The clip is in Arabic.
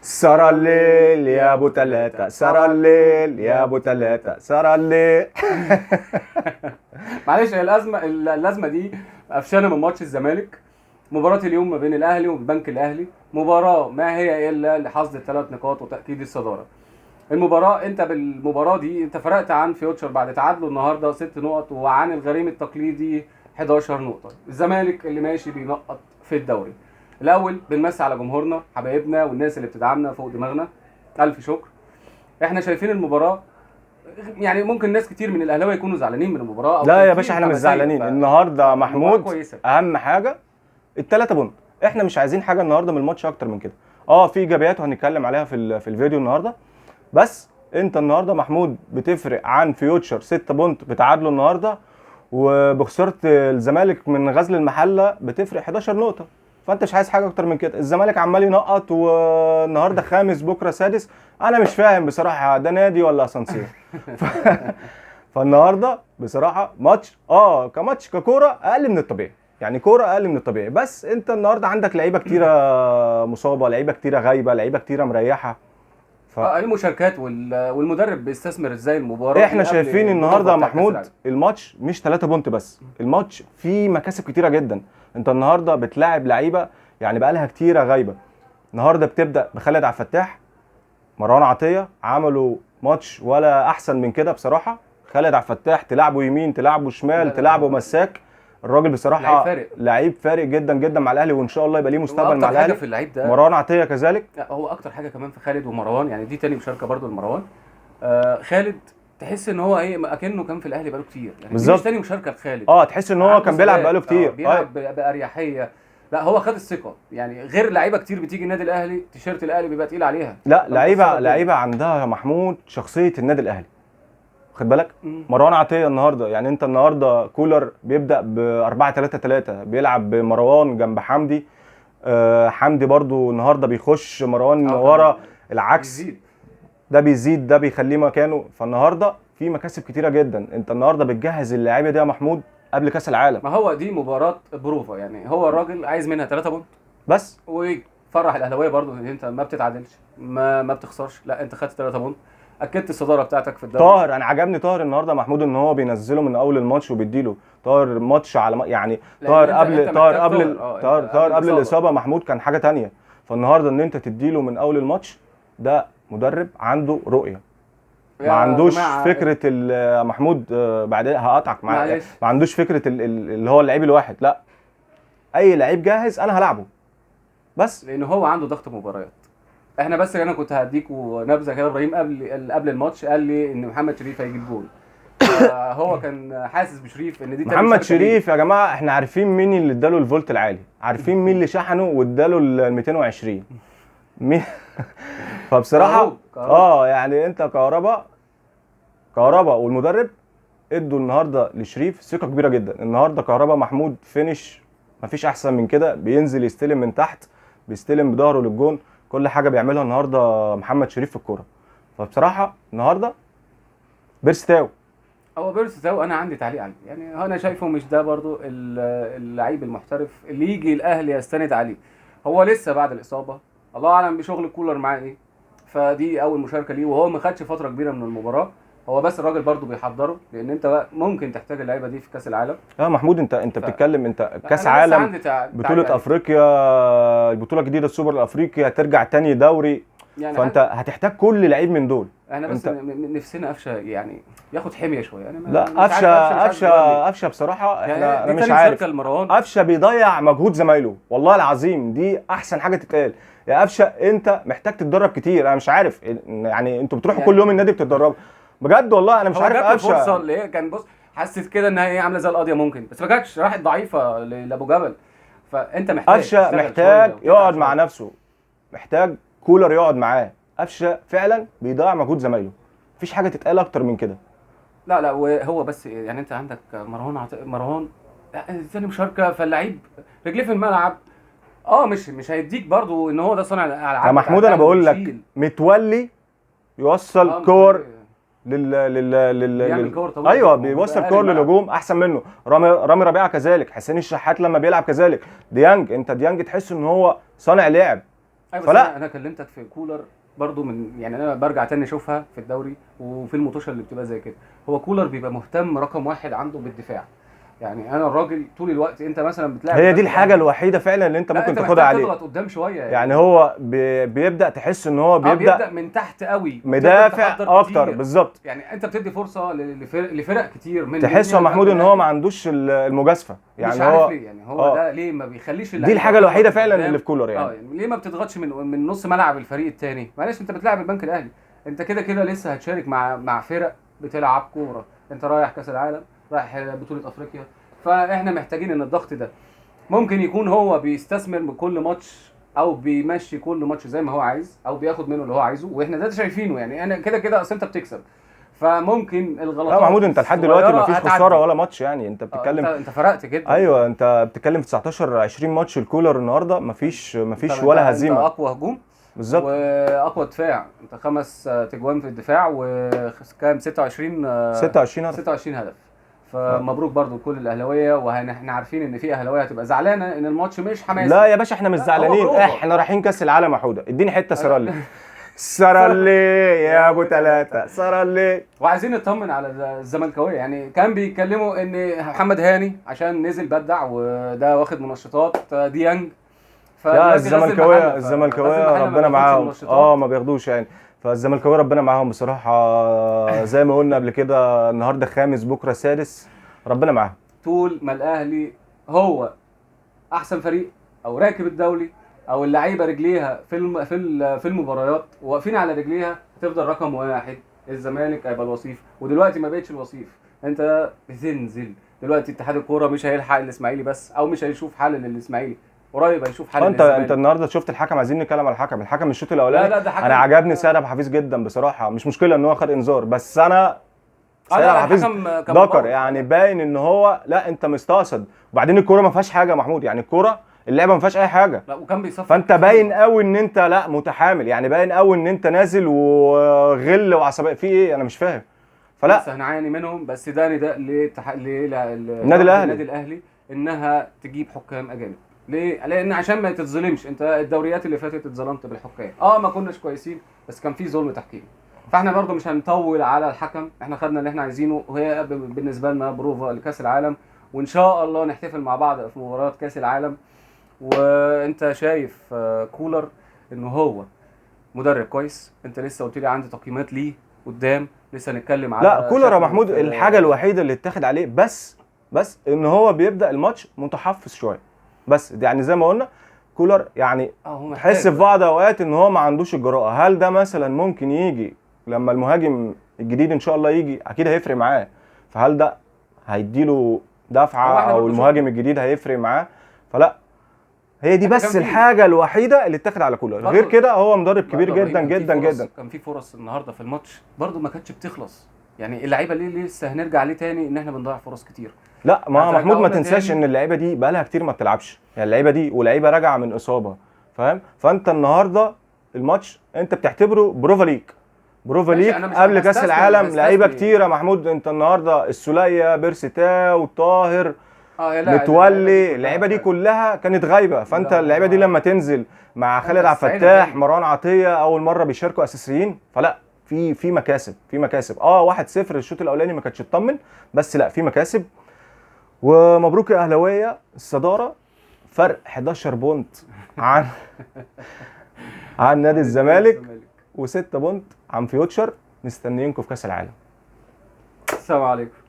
سرى الليل يا ابو تلاتة، سرى الليل يا ابو تلاتة، سرى الليل. معلش، هي الازمه دي قفشانه من ماتش الزمالك. مباراه اليوم ما بين الاهلي والبنك الاهلي، مباراه ما هي الا لحصد الثلاث نقاط وتاكيد الصداره. المباراه، انت بالمباراه دي انت فرقت عن فيوتشر بعد تعادله النهارده 6 نقط، وعن الغريم التقليدي 11 نقطه. الزمالك اللي ماشي بينقط في الدوري. الاول بنمسي على جمهورنا حبايبنا والناس اللي بتدعمنا فوق دماغنا، الف شكر. احنا شايفين المباراه، يعني ممكن ناس كتير من الاهلاويه يكونوا زعلانين من المباراه او لا يا باشا، احنا مش زعلانين النهارده محمود. كويسة. اهم حاجه الثلاثه بونت، احنا مش عايزين حاجه النهارده من الماتش اكتر من كده. في ايجابيات وهنتكلم عليها في الفيديو النهارده. بس انت النهارده محمود بتفرق عن فيوتشر 6 بونت بتعادلوا النهارده، وبخساره الزمالك من غزل المحله بتفرق 11 نقطه. فانت مش عايز حاجه اكتر من كده. الزمالك عمال ينقط، والنهارده خامس بكره سادس. انا مش فاهم بصراحه ده نادي ولا اسانسير. فالنهارده بصراحه ماتش كماتش ككوره اقل من الطبيعي، يعني كوره اقل من الطبيعي. بس انت النهارده عندك لعيبه كتيره مصابه، لعيبه كتيره غايبه، لعيبه كتيره مريحه. المشاركات والمدرب بيستثمر ازاي المباراه. احنا شايفين النهارده يا محمود الماتش مش 3 بونت بس، الماتش فيه مكاسب كتيره جدا. انت النهارده بتلاعب لعيبه يعني بقالها كتيره غايبه. النهارده بتبدا بخالد عبد الفتاح، مروان عطيه، عملوا ماتش ولا احسن من كده بصراحه. خالد عبد الفتاح تلعبه يمين، تلعبه شمال، تلعبه مساك. الراجل بصراحه لعيب فارق جدا جدا مع الاهلي، وان شاء الله يبقى ليه مستقبل مع الاهلي. في اللعيب ده مروان عطيه كذلك. هو اكتر حاجه كمان في خالد ومروان، يعني دي تاني مشاركه برضو لمروان. خالد تحس ان هو اكنه كان في الاهلي بقاله كتير، يعني بالظبط. مش تاني مشاركه لخالد. تحس ان هو كان بيلعب بقاله كتير، بيلعب باريحيه. لا هو خد الثقه، يعني غير لعيبه كتير بتيجي النادي الاهلي تيشيرت الاهلي بيبقى تقيل عليها. لا، لعيبه عندها يا محمود شخصيه النادي الاهلي، خد بالك. مروان عطيه النهارده، يعني انت النهارده كولر بيبدا ب 4-3-3، بيلعب بمروان جنب حمدي. حمدي برضو النهارده بيخش مروان ورا، العكس بيزيد. ده بيزيد، ده بيخليه مكانه. فالنهارده في مكاسب كتيره جدا. انت النهارده بتجهز اللعيبه دي يا محمود قبل كاس العالم. ما هو دي مباراه بروفا، يعني هو الراجل عايز منها 3 بونت بس، ويفرح الاهلاويه برضو ان انت ما بتتعادلش، ما بتخسرش، لا انت خدت 3 بونت، اكدت الصداره بتاعتك في الدوري. طاهر، انا عجبني طاهر النهارده محمود ان هو بينزله من اول الماتش وبيديله. طاهر ماتش على يعني طاهر قبل الاصابه محمود كان حاجه تانية. فالنهارده ان انت تديله من اول الماتش، ده مدرب عنده رؤيه، ما عندوش فكره محمود. بعدين هقطعك ما عندوش فكره اللي هو اللعيب الواحد. لا، اي لعيب جاهز انا هلعبه، بس لان هو عنده ضغط مباريات. احنا بس انا كنت هديكوا نبذه كده. ابراهيم قبل الماتش قال لي ان محمد شريف هيجيب جول. هو كان حاسس بشريف ان دي محمد شريف يا جماعه، احنا عارفين مين اللي اداله الفولت العالي، عارفين مين اللي شحنه واداله ال 220 مين. فبصراحه يعني انت كهربا والمدرب ادوا النهارده لشريف ثقه كبيره جدا. النهارده كهربا محمود فينش مفيش احسن من كده، بينزل يستلم من تحت، بيستلم بظهره للجون، كل حاجه بيعملها النهارده محمد شريف في الكوره. فبصراحه النهارده بيرستاو انا عندي تعليق عليه، يعني انا شايفه مش ده برضو اللعيب المحترف اللي يجي الاهلي يستند عليه. هو لسه بعد الاصابه، الله اعلم بشغل كولر معاه ايه. فدي اول مشاركه ليه، وهو ما خدش فتره كبيره من المباراه. هو بس الراجل برضو بيحضره، لان انت بقى ممكن تحتاج اللعيبه دي في كاس العالم. محمود انت بتتكلم، انت كاس عالم، بطوله افريقيا، البطوله الجديده السوبر الافريقي، هترجع تاني دوري، يعني فانت هتحتاج كل لعيب من دول. احنا بس نفسنا قفشه يعني ياخد حميه شويه. يعني لا، قفشه بصراحه يعني انا مش عارف. قفشه بيضيع مجهود زمايله، والله العظيم دي احسن حاجه تتقال. يا قفشه انت محتاج تتدرب كتير. انا مش عارف يعني انتوا بتروحوا يعني كل يوم النادي بتتدربوا بجد، والله انا مش عارف. قفشه فرصه اللي هي كان حسيت كده انها هي عامله زي القضيه ممكن، بس ما جاتش، راحت ضعيفه لابو جبل. فانت محتاج قفشه محتاج يقعد مع نفسه، محتاج كولر يقعد معاه. قفشه فعلا بيضيع مجهود زمايله، مفيش حاجه تتقال اكتر من كده. لا وهو بس يعني انت عندك مروان ثاني مشاركه، فاللعيب رجليه في الملعب. مش هيديك برضو ان هو ده صانع الالعاب يا محمود. انا بقول لك متولي يوصل كور ايوه بيوصل كور للهجوم احسن منه. رامي ربيعه كذلك، حسين الشحات لما بيلعب كذلك، ديانج. انت ديانج تحس ان هو صانع لعب. ايوه، فلا. بس انا كلمتك في كولر برضو، من يعني انا برجع تاني اشوفها في الدوري وفي المطوشه اللي بتبقى زي كده. هو كولر بيبقى مهتم رقم واحد عنده بالدفاع. يعني انا الراجل طول الوقت، انت مثلا بتلاعب هي دي البنك الحاجه الأهلي، الوحيده فعلا اللي انت لا ممكن انت تاخدها محتاج عليه. تضغط قدام شويه يعني هو بيبدا تحس ان هو بيبدا بيبدا من تحت قوي، وبتقدر مدافع تحضر اكتر كتير. بالظبط. يعني انت بتدي فرصه لفرق كتير من تحس يا ضمنها محمود البنك ان هو ما الاهلي. عندوش المجازفه مش يعني عارف هو. ليه، يعني هو اه ده ليه ما بيخليش دي اللعيبه الحاجه تضغط الوحيده من فعلا قدام؟ اللي في كولر يعني. يعني ليه ما بتضغطش من نص ملعب الفريق الثاني؟ معلش انت بتلعب البنك الاهلي، انت كده كده لسه هتشارك مع فرق بتلعب كوره، انت رايح كاس العالم، رايح بطوله افريقيا. فاحنا محتاجين ان الضغط ده ممكن يكون هو بيستثمر بكل ماتش، او بيمشي كل ماتش زي ما هو عايز، او بياخد منه اللي هو عايزه، واحنا ده شايفينه. يعني انا كده كده اصل انت بتكسب، فممكن لا الغلطات محمود، انت لحد دلوقتي ما الصغيرة فيش هتعدي. خساره ولا ماتش، يعني انت انت بتتكلم. فرقت جدا. ايوه انت بتتكلم في 19 20 ماتش الكولر النهارده ما فيش ولا انت هزيمه. اقوى هجوم بالظبط. واقوى دفاع، انت 5 تجوان في الدفاع وكام 26 26 هدف. 26 هدف. فمبروك برضو لكل الاهلاويه، واحنا عارفين ان في اهلاويه هتبقى زعلانه ان الماتش مش حماسي. لا يا باشا احنا مش لا، هو زعلانين، بروفا. احنا رايحين كاس العالم يا حوده، اديني حته سرالي. سرالي يا ابو ثلاثه سرالي. وعايزين نطمن على الزملكاويه. يعني كان بيتكلموا ان محمد هاني عشان نزل بدع وده واخد منشطات ديانج، لا فدلوقتي غزل الزملكاويه غزل المحله ما ربنا بياخدش معاهم، منشطات. ما بياخدوش يعني. فالزملكاويه ربنا معاهم بصراحه، زي ما قلنا قبل كده، النهارده خامس بكره سادس، ربنا معاهم. طول ما الاهلي هو احسن فريق، او راكب الدولي، او اللعيبه رجليها في المباريات واقفين على رجليها، تفضل رقم واحد. الزمالك هيبقى الوصيف، ودلوقتي ما بقتش الوصيف، انت بتنزل دلوقتي. اتحاد الكوره مش هيلحق الاسماعيلي بس، او مش هيشوف حل للاسماعيلي، قريب هيشوف حل انت للزمالك. النهارده شفت الحكم، عايزين نتكلم على الحكم الشوط الاولاني. لا ده حكم. انا عجبني سيد عبد الحفيظ جدا بصراحه، مش مشكله ان هو خد انذار، بس انا سيد لا عبد الحفيظ الحكم كان ذكر مبوظ. يعني، باين ان هو لا انت مستقصد. وبعدين الكوره ما فيهاش حاجه يا محمود، يعني الكوره اللعبه ما فيهاش اي حاجه. لا وكان بيصفر فانت باين قوي ان انت لا متحامل، يعني باين قوي ان انت نازل وغل وعصبيه في ايه، انا مش فاهم. فلا لسه هنعاني منهم، بس ده نداء النادي الاهلي النادي الاهلي انها تجيب حكام اجانب. ليه؟ لان عشان ما تتظلمش. انت الدوريات اللي فاتت اتظلمت بالحكام، ما كناش كويسين، بس كان في ظلم تحكيمي. فاحنا برضو مش هنطول على الحكم، احنا خدنا اللي احنا عايزينه، وهي بالنسبه لنا بروفا لكاس العالم، وان شاء الله نحتفل مع بعض في مباريات كاس العالم. وانت شايف كولر انه هو مدرب كويس. انت لسه قلت لي عندي تقييمات ليه قدام، لسه هنتكلم على لا كولر يا شكله محمود الحاجه الوحيده اللي اتاخد عليه بس ان هو بيبدا الماتش متحفظ شويه. بس دي يعني زي ما قلنا كولر يعني تحس في بعض اوقات ان هو ما عندوش الجرأه. هل ده مثلا ممكن يجي لما المهاجم الجديد ان شاء الله يجي؟ اكيد هيفرق معاه. فهل ده هيديله دفعه، او المهاجم الجديد هيفرق معاه؟ فلا هي دي بس الحاجه الوحيده اللي اتاخد على كولر، غير كده هو مدرب كبير جدا جدا جدا. كان في فرص النهارده في الماتش برده ما كانتش بتخلص. يعني اللعيبه ليه لسه هنرجع ليه تاني ان احنا بنضيع فرص كتير. لا ما محمود ما تنساش ان اللعيبه دي بقى لها كتير ما بتلعبش، يعني اللعيبه دي ولعيبه راجعه من اصابه، فاهم؟ فانت النهارده الماتش انت بتعتبره بروفا ليك قبل كاس العالم. لعيبه كتير يا محمود، انت النهارده السوليه، بيرسيتاو، طاهر، متولي، اللعيبه دي كلها كانت غايبه. فانت اللعيبه دي لما تنزل مع خالد عبد الفتاح، مروان عطيه اول مره بيشاركوا اساسيين، فلا في مكاسب 1-0 الشوط الاولاني ما كانتش تطمن، بس لا في مكاسب. ومبروك يا اهلاويه الصداره، فرق 11 بونت عن نادي الزمالك، و6 بونت عن فيوتشر. مستنيينكم في كاس العالم. السلام عليكم.